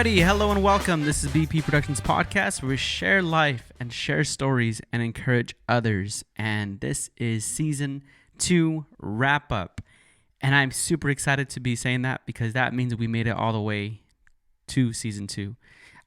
Alrighty, hello and welcome. This is BP Productions Podcast, where we share life and share stories and encourage others. And this is season 2 wrap up. And I'm super excited to be saying that because that means we made it all the way to season 2.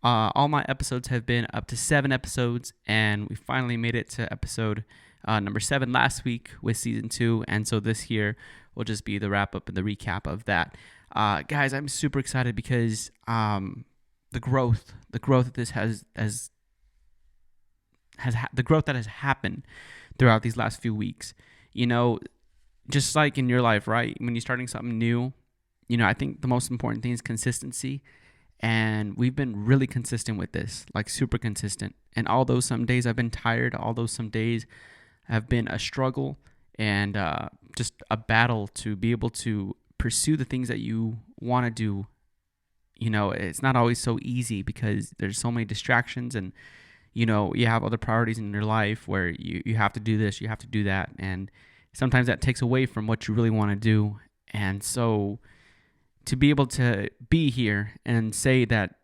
All my episodes have been up to 7 episodes, and we finally made it to episode number 7 last week with season 2. And so this year will just be the wrap up and the recap of that. Guys, I'm super excited because the growth that this has the growth that has happened throughout these last few weeks. You know, just like in your life, right? When you're starting something new, you know, I think the most important thing is consistency. And we've been really consistent with this, like super consistent. And although some days I've been tired, although some days have been a struggle and just a battle to be able to pursue the things that you want to do, you know, it's not always so easy because there's so many distractions and, you know, you have other priorities in your life where you have to do this, you have to do that. And sometimes that takes away from what you really want to do. And so to be able to be here and say that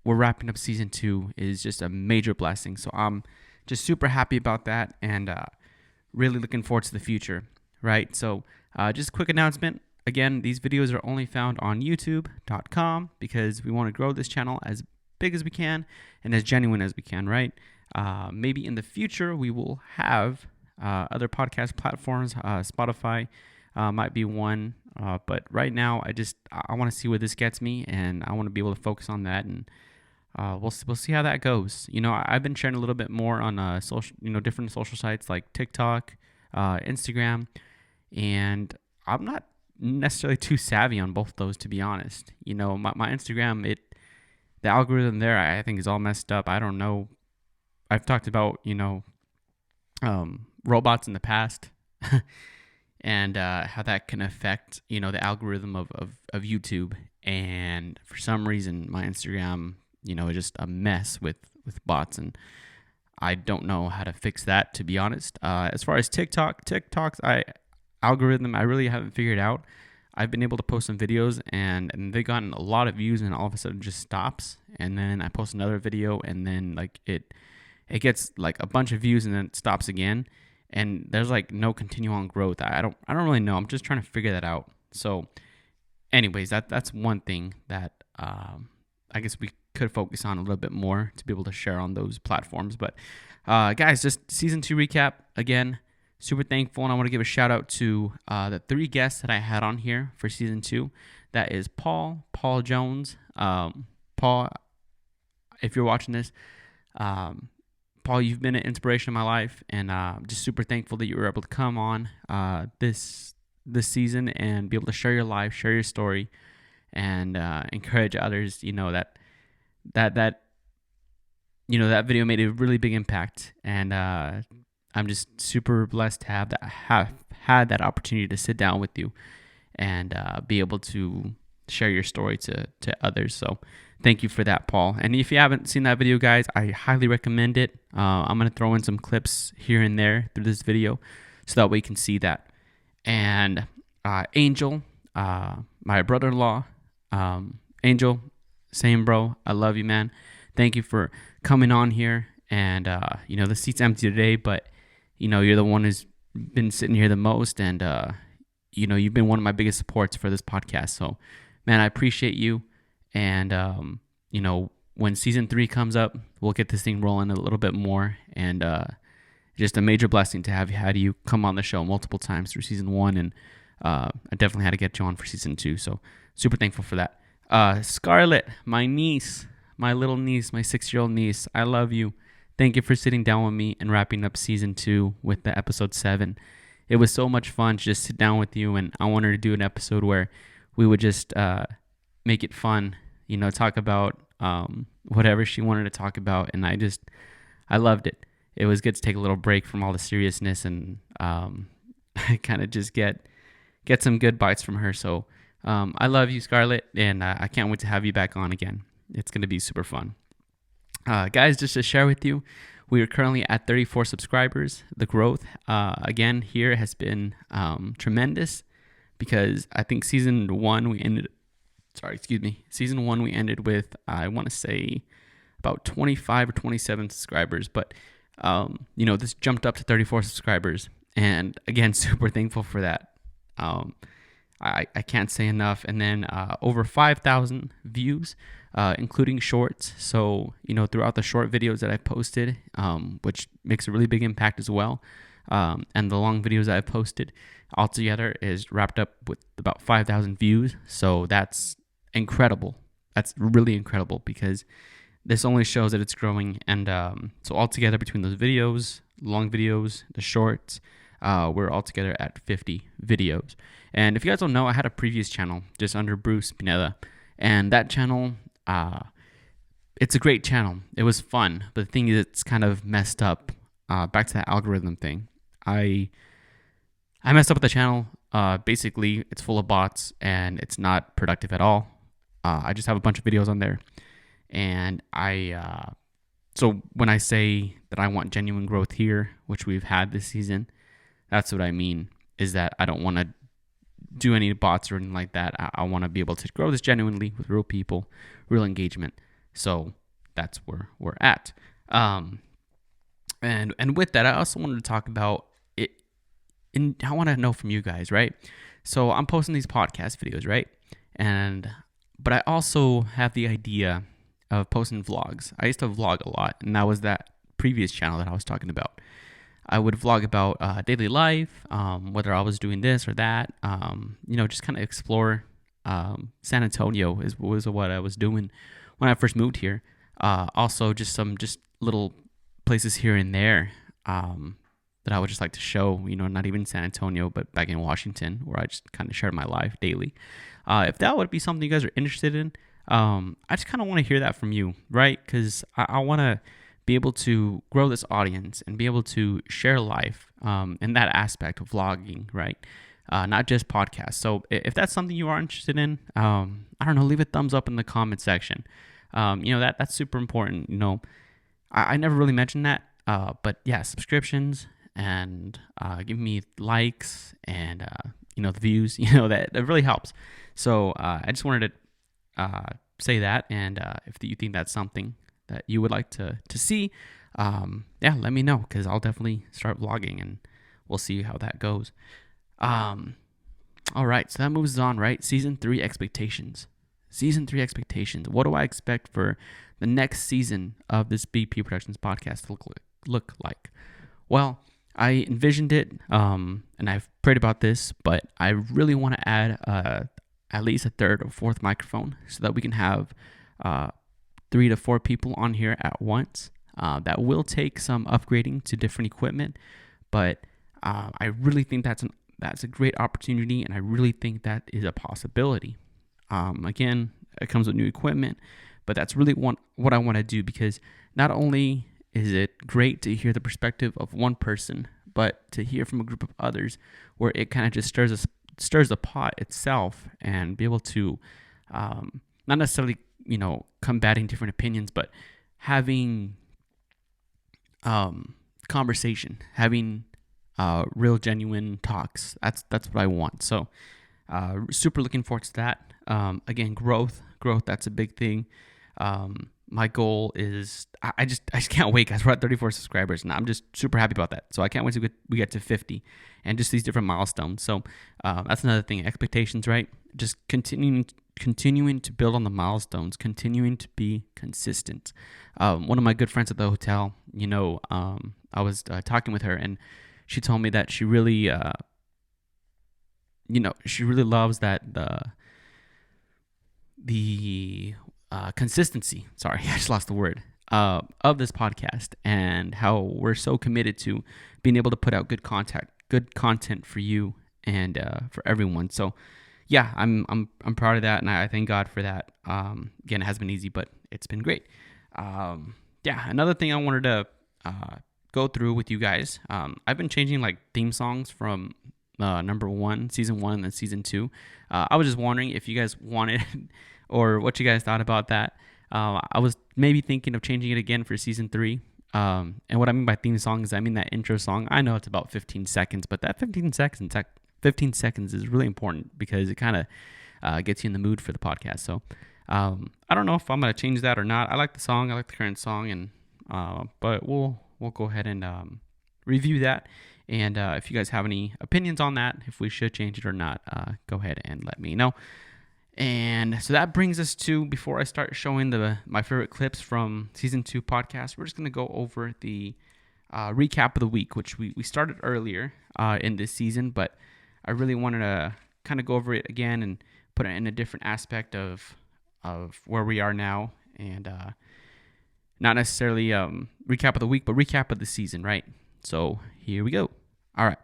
we're wrapping up season 2 is just a major blessing. So I'm just super happy about that and really looking forward to the future, right? So just a quick announcement. Again, these videos are only found on youtube.com because we want to grow this channel as big as we can and as genuine as we can, right? Maybe in the future we will have other podcast platforms. Spotify might be one, but right now I want to see where this gets me, and I want to be able to focus on that, and we'll see how that goes. You know, I've been sharing a little bit more on social, you know, different social sites like TikTok, Instagram, and I'm not necessarily too savvy on both of those, to be honest. You know, my Instagram, the algorithm there, I think is all messed up. I don't know. I've talked about, you know, robots in the past and how that can affect, you know, the algorithm of YouTube. And for some reason, my Instagram, you know, is just a mess with bots, and I don't know how to fix that, to be honest. As far as TikTok's algorithm, I really haven't figured out. I've been able to post some videos and they've gotten a lot of views, and all of a sudden it just stops. And then I post another video, and then like it gets like a bunch of views, and then it stops again. And there's like no continual growth. I don't really know. I'm just trying to figure that out. So anyways, that's one thing that I guess we could focus on a little bit more to be able to share on those platforms. But guys, just season 2 recap again. Super thankful, and I want to give a shout out to the 3 guests that I had on here for season 2. That is Paul Jones. Paul, if you're watching this, Paul, you've been an inspiration in my life, and I'm just super thankful that you were able to come on this season and be able to share your life, share your story, and encourage others. You know that you know that video made a really big impact, and I'm just super blessed to have had that opportunity to sit down with you and be able to share your story to others. So thank you for that, Paul. And if you haven't seen that video, guys, I highly recommend it. I'm going to throw in some clips here and there through this video so that we can see that. And Angel, my brother-in-law, Angel, same bro, I love you, man. Thank you for coming on here. And, you know, the seat's empty today, but you know, you're the one who's been sitting here the most, and, you know, you've been one of my biggest supports for this podcast. So, man, I appreciate you. And, you know, when season 3 comes up, we'll get this thing rolling a little bit more. And just a major blessing to have had you come on the show multiple times through season 1. And I definitely had to get you on for season 2. So, super thankful for that. Scarlett, my niece, my little niece, my 6-year-old niece, I love you. Thank you for sitting down with me and wrapping up season 2 with the episode 7. It was so much fun to just sit down with you, and I wanted to do an episode where we would just make it fun, you know, talk about whatever she wanted to talk about, and I loved it. It was good to take a little break from all the seriousness and kind of just get some good bites from her. So I love you, Scarlett, and I can't wait to have you back on again. It's going to be super fun. Guys, just to share with you, we are currently at 34 subscribers. The growth, again, here has been tremendous because I think season 1 we ended Season 1 we ended with, I want to say, about 25 or 27 subscribers, but this jumped up to 34 subscribers, and again, super thankful for that. I can't say enough. And then over 5,000 views, including shorts. So, throughout the short videos that I've posted, which makes a really big impact as well. And the long videos that I've posted altogether is wrapped up with about 5,000 views. So that's incredible. That's really incredible, because this only shows that it's growing. And so altogether, between those videos, long videos, the shorts, we're altogether at 50 videos. And if you guys don't know, I had a previous channel just under Bruce Pineda, and that channel, it's a great channel. It was fun, but the thing is, it's kind of messed up. Back to that algorithm thing, I messed up with the channel. Basically, it's full of bots and it's not productive at all. I just have a bunch of videos on there, and so when I say that I want genuine growth here, which we've had this season, that's what I mean, is that I don't want to do any bots or anything like that. I want to be able to grow this genuinely with real people, real engagement. So that's where we're at. And with that, I also wanted to talk about it. And I want to know from you guys, right? So I'm posting these podcast videos, right? But I also have the idea of posting vlogs. I used to vlog a lot, and that was that previous channel that I was talking about. I would vlog about daily life, whether I was doing this or that, just kind of explore. San Antonio was what I was doing when I first moved here. Also, just little places here and there that I would just like to show, not even San Antonio, but back in Washington, where I just kind of shared my life daily. If that would be something you guys are interested in, I just kind of want to hear that from you, right? Because I want to be able to grow this audience and be able to share life in that aspect of vlogging, right? Not just podcasts. So if that's something you are interested in, I don't know, leave a thumbs up in the comment section. That's super important. I never really mentioned that, but yeah, subscriptions and give me likes and the views. That really helps. So I just wanted to say that, and if you think that's something that you would like to see, let me know, because I'll definitely start vlogging, and we'll see how that goes. All right, so that moves on, right? Season 3 expectations. What do I expect for the next season of this BP Productions podcast to look like? Well, I envisioned it, and I've prayed about this, but I really want to add at least a third or fourth microphone, so that we can have 3 to 4 people on here at once. That will take some upgrading to different equipment, but I really think that's a great opportunity, and I really think that is a possibility. Again, it comes with new equipment, but that's really what I want to do, because not only is it great to hear the perspective of one person, but to hear from a group of others, where it kind of just stirs the pot itself, and be able to not necessarily combating different opinions, but having conversation, having real genuine talks. That's what I want. So super looking forward to that. Again, growth, that's a big thing. My goal is, I just can't wait, guys. We're at 34 subscribers, and I'm just super happy about that. So I can't wait to we get to 50, and just these different milestones. So that's another thing. Expectations, right? Just continuing to build on the milestones, continuing to be consistent. One of my good friends at the hotel, I was talking with her, and she told me that she really loves that the consistency. Sorry, I just lost the word. Of this podcast, and how we're so committed to being able to put out good content for you and for everyone. So yeah, I'm proud of that, and I thank God for that. Again, it hasn't been easy, but it's been great. Another thing I wanted to go through with you guys. I've been changing like theme songs from season 1 and then season 2. I was just wondering if you guys wanted or what you guys thought about that. I was maybe thinking of changing it again for season 3. And what I mean by theme song is I mean that intro song. I know it's about 15 seconds, but that 15 seconds is really important, because it kind of gets you in the mood for the podcast. So I don't know if I'm gonna change that or not. I like the song. I like the current song, and but we'll go ahead and review that. And if you guys have any opinions on that, if we should change it or not, go ahead and let me know. And so that brings us to, before I start showing my favorite clips from season 2 podcast, we're just gonna go over the recap of the week, which we started earlier in this season, but I really wanted to kind of go over it again and put it in a different aspect of where we are now, and not necessarily recap of the week, but recap of the season, right? So here we go. All right.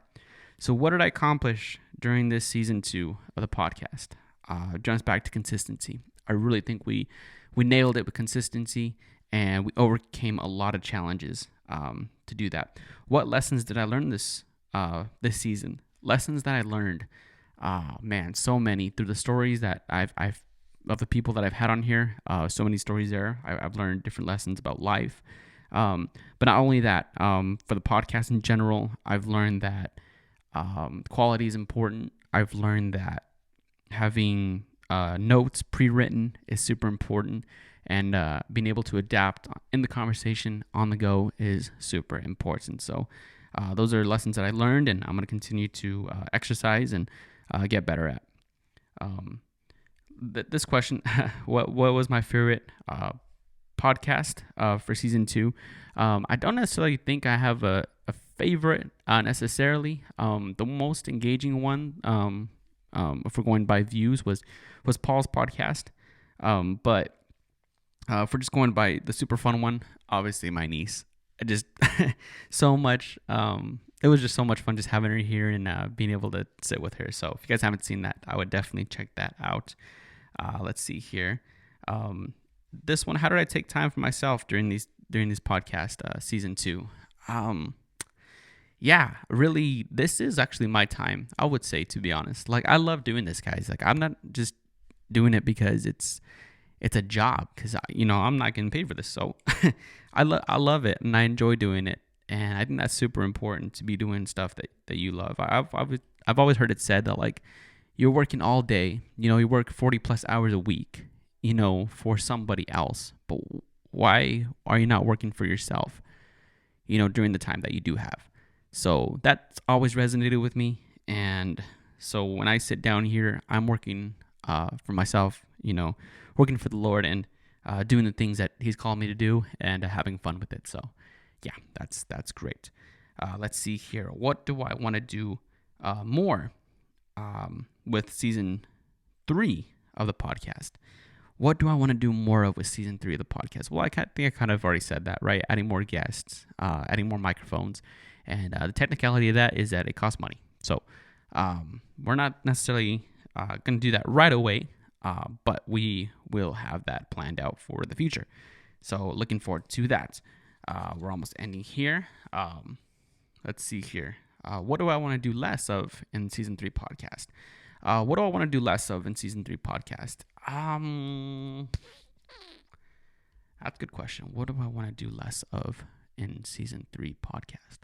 So what did I accomplish during this season 2 of the podcast? Jumps back to consistency. I really think we nailed it with consistency, and we overcame a lot of challenges to do that. What lessons did I learn this season? Lessons that I learned, man, so many through the stories that I've of the people that I've had on here. So many stories there. I've learned different lessons about life. But not only that, for the podcast in general, I've learned that quality is important. I've learned that having notes pre-written is super important, and being able to adapt in the conversation on the go is super important. So those are lessons that I learned, and I'm going to continue to exercise and get better at. This question, what was my favorite podcast for season 2? I don't necessarily think I have a favorite necessarily. The most engaging one, if we're going by views, was Paul's podcast. But if we're just going by the super fun one, obviously my niece. I just so much. It was just so much fun just having her here and being able to sit with her. So if you guys haven't seen that, I would definitely check that out. Let's see here. This one, how did I take time for myself during this podcast, season 2? Yeah, really, this is actually my time, I would say, to be honest. Like, I love doing this, guys. Like, I'm not just doing it because it's a job, because I'm not getting paid for this. So I love it, and I enjoy doing it, and I think that's super important, to be doing stuff that you love. I've always heard it said that, like, you're working all day, you work 40 plus hours a week, for somebody else, but why are you not working for yourself, during the time that you do have? So that's always resonated with me. And so when I sit down here, I'm working for myself, working for the Lord, and doing the things that He's called me to do, and having fun with it. So yeah, that's great. Let's see here. What do I want to do more with season 3 of the podcast? What do I want to do more of with season 3 of the podcast? Well, I think I kind of already said that, right? Adding more guests, adding more microphones. And the technicality of that is that it costs money. So we're not necessarily going to do that right away, but we will have that planned out for the future. So looking forward to that. We're almost ending here. Let's see here. What do I want to do less of in season 3 podcast? What do I want to do less of in season 3 podcast? That's a good question. What do I want to do less of in season 3 podcast?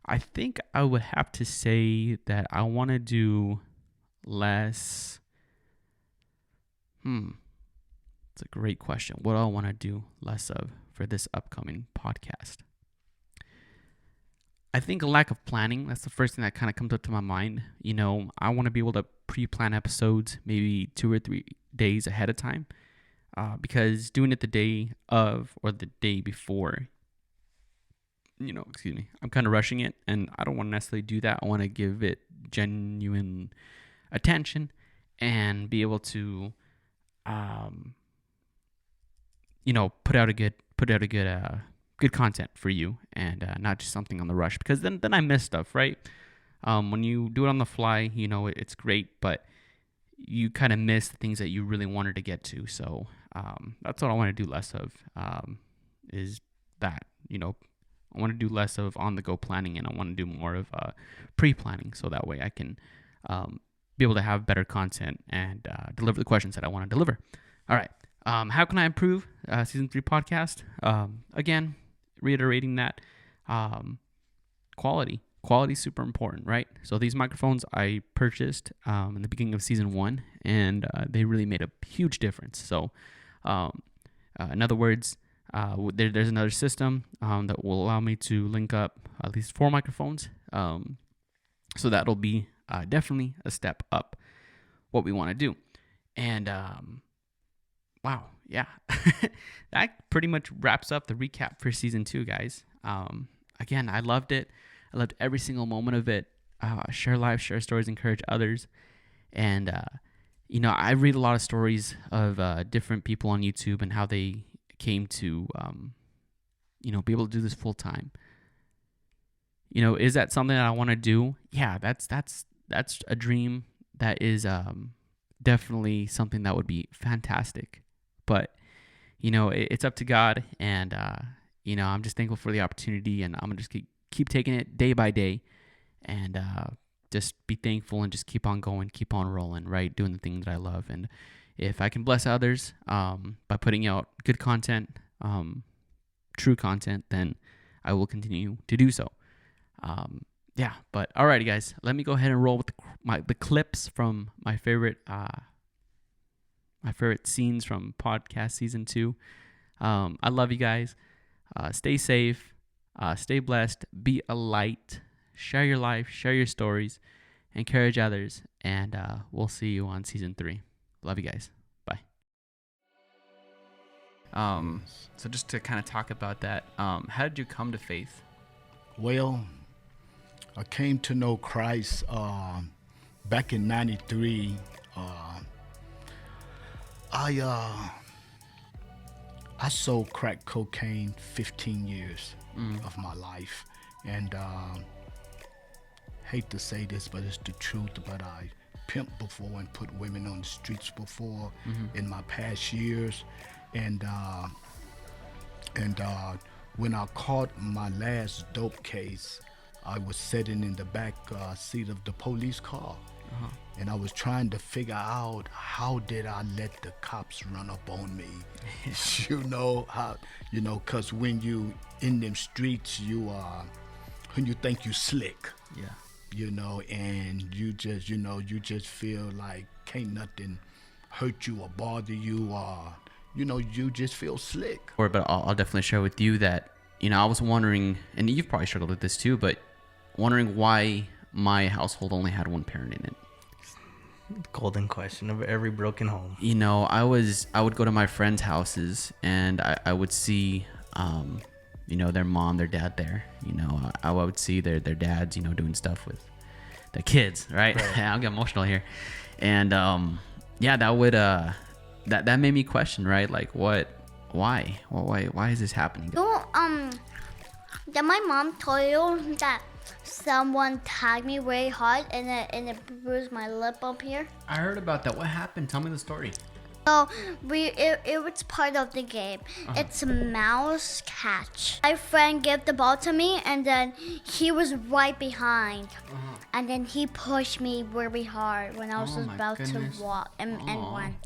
I think I would have to say that I want to do less. It's a great question. What do I want to do less of for this upcoming podcast? I think a lack of planning. That's the first thing that kind of comes up to my mind. I want to be able to pre-plan episodes maybe 2 or 3 days ahead of time, because doing it the day of or the day before, I'm kind of rushing it, and I don't want to necessarily do that. I want to give it genuine attention and be able to, put out a good content for you, and not just something on the rush, because then I miss stuff, right? When you do it on the fly, it's great, but you kind of miss the things that you really wanted to get to. So that's what I want to do less of, is that, I want to do less of on-the-go planning, and I want to do more of pre-planning, so that way I can be able to have better content and deliver the questions that I want to deliver. All right. How can I improve season 3 podcast? Again, reiterating that quality. quality is super important, right? So these microphones I purchased in the beginning of season 1, and they really made a huge difference. So in other words, there's another system that will allow me to link up at least 4 microphones. So that'll be definitely a step up what we want to do. And wow, yeah, that pretty much wraps up the recap for season 2, guys. Again, I loved it. I loved every single moment of it. Share lives, share stories, encourage others. And, I read a lot of stories of different people on YouTube and how they came to, be able to do this full time. Is that something that I want to do? Yeah, that's a dream. That is definitely something that would be fantastic. But, it's up to God. And, I'm just thankful for the opportunity. And I'm going to just keep taking it day by day. And just be thankful and just keep on going, keep on rolling, right? Doing the things that I love. And if I can bless others by putting out good content, true content, then I will continue to do so. But alrighty, guys, let me go ahead and roll with the clips from my favorite scenes from podcast season 2. I love you guys. Stay safe. Stay blessed. Be a light. Share your life. Share your stories. Encourage others. And we'll see you on season 3. Love you guys. Bye. So just to kind of talk about that, how did you come to faith? Well, I came to know Christ back in '93. I sold crack cocaine 15 years of my life, and hate to say this, but it's the truth. But I pimped before and put women on the streets before in my past years, and when I caught my last dope case, I was sitting in the back seat of the police car, and I was trying to figure out how did I let the cops run up on me. Cause when you in them streets, when you think you slick, and you just feel like can't nothing hurt you or bother you, you just feel slick. But I'll definitely share with you that, I was wondering, and you've probably struggled with this too, but wondering why my household only had one parent in it. Golden question of every broken home. I would go to my friends' houses and I would see, their mom, their dad there. I would see their dads, doing stuff with the kids, right? I'll get emotional here. And, that would, that made me question, right? Like why is this happening? Did my mom tell you that someone tagged me very hard and it bruised my lip up here? I heard about that. What happened? Tell me the story. So it was part of the game. It's a mouse catch. My friend gave the ball to me, and then he was right behind, and then he pushed me very hard when I was about to walk and run.